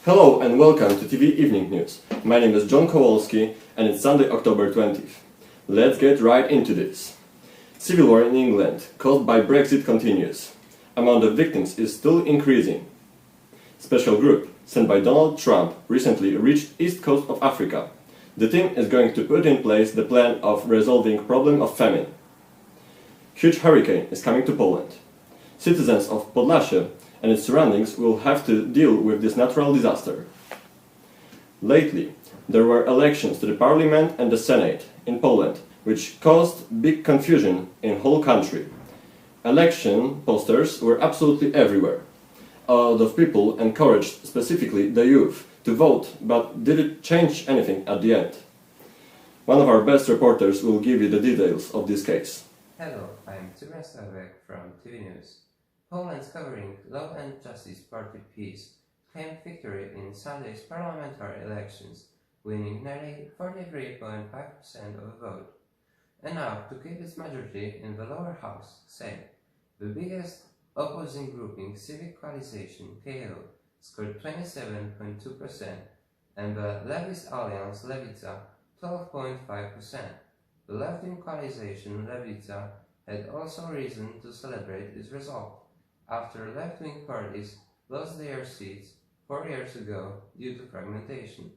Hello and welcome to TV Evening News. My name is John Kowalski and it's Sunday, October 20th. Let's get right into this. Civil war in England caused by Brexit continues. Amount of victims is still increasing. Special group sent by Donald Trump recently reached east coast of Africa. The team is going to put in place the plan of resolving problem of famine. Huge hurricane is coming to Poland. Citizens of Podlasie and its surroundings will have to deal with this natural disaster. Lately, there were elections to the Parliament and the Senate in Poland, which caused big confusion in whole country. Election posters were absolutely everywhere. A lot of people encouraged specifically the youth to vote, but did it change anything at the end? One of our best reporters will give you the details of this case. Hello, I'm Cyprian Stawek from TV News. Poland's governing Law and Justice Party PiS claimed victory in Sunday's parliamentary elections, winning nearly 43.5% of the vote. And now, to keep its majority in the lower house, Sejm, the biggest opposing grouping, Civic Coalition KO, scored 27.2%, and the Lewis Alliance Lewica 12.5%. The left-wing coalition Lewica had also reason to celebrate its result, after left-wing parties lost their seats 4 years ago due to fragmentation.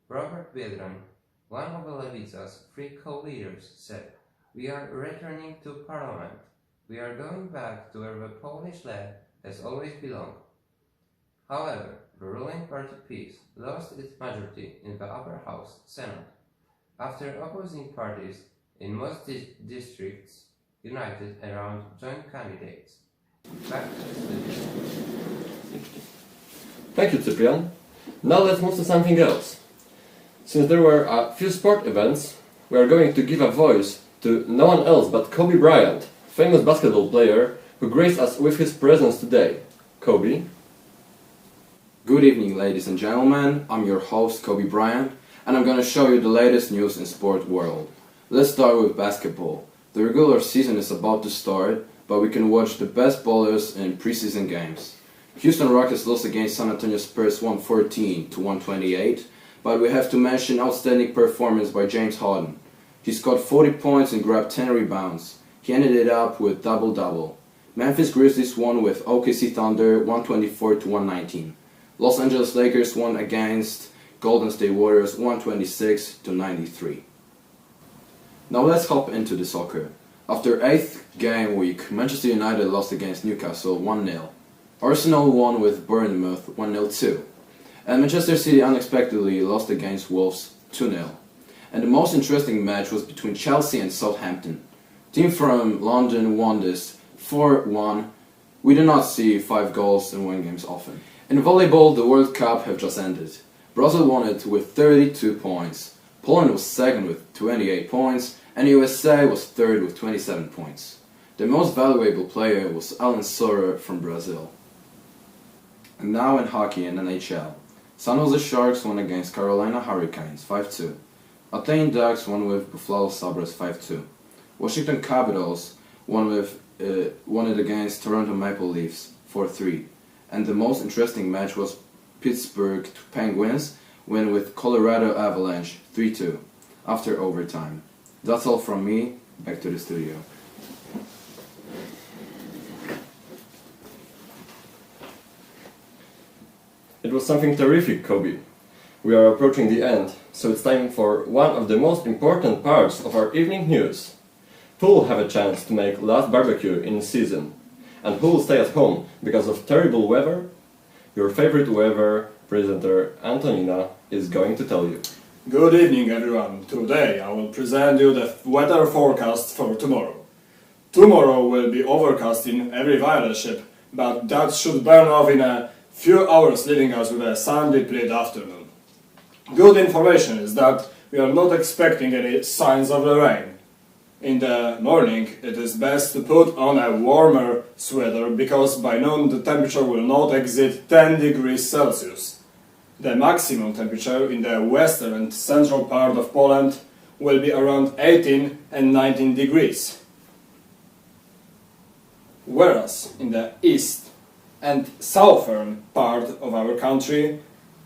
Robert Biedroń, one of the Lewica's three co-leaders, said, "We are returning to parliament. We are going back to where the Polish left has always belonged." However, the ruling party PiS lost its majority in the upper house, Senate, after opposing parties in most districts united around joint candidates. Back to the studio. Thank you, Cyprian. Now let's move to something else. Since there were a few sport events, we are going to give a voice to no one else but Kobe Bryant, famous basketball player who graced us with his presence today. Kobe. Good evening, ladies and gentlemen. I'm your host, Kobe Bryant, and I'm going to show you the latest news in sport world. Let's start with basketball. The regular season is about to start, but we can watch the best ballers in preseason games. Houston Rockets lost against San Antonio Spurs 114 to 128, but we have to mention outstanding performance by James Harden. He scored 40 points and grabbed 10 rebounds. He ended it up with double-double. Memphis Grizzlies won with OKC Thunder 124 to 119. Los Angeles Lakers won against Golden State Warriors 126 to 93. Now let's hop into the soccer. After 8th game week, Manchester United lost against Newcastle 1-0. Arsenal won with Bournemouth 1-0 too. And Manchester City unexpectedly lost against Wolves 2-0. And the most interesting match was between Chelsea and Southampton. Team from London won this 4-1. We do not see 5 goals in one game often. In volleyball, the World Cup have just ended. Brazil won it with 32 points. Poland was second with 28 points, and USA was third with 27 points. The most valuable player was Alan Sorer from Brazil. And now in hockey and NHL. San Jose Sharks won against Carolina Hurricanes 5-2. Athens Ducks won with Buffalo Sabres 5-2. Washington Capitals won it against Toronto Maple Leafs 4-3. And the most interesting match was Pittsburgh Penguins win with Colorado Avalanche 3-2 after overtime. That's all from me. Back to the studio. It was something terrific, Kobe. We are approaching the end, so it's time for one of the most important parts of our evening news. Who will have a chance to make last barbecue in season? And who will stay at home because of terrible weather? Your favorite weather presenter, Antonina, is going to tell you. Good evening, everyone. Today I will present you the weather forecast for tomorrow. Tomorrow will be overcast in every ridership, but that should burn off in a few hours, leaving us with a sunny late afternoon. Good information is that we are not expecting any signs of the rain. In the morning, it is best to put on a warmer sweater because by noon the temperature will not exceed 10 degrees Celsius. The maximum temperature in the western and central part of Poland will be around 18 and 19 degrees. Whereas in the east and southern part of our country,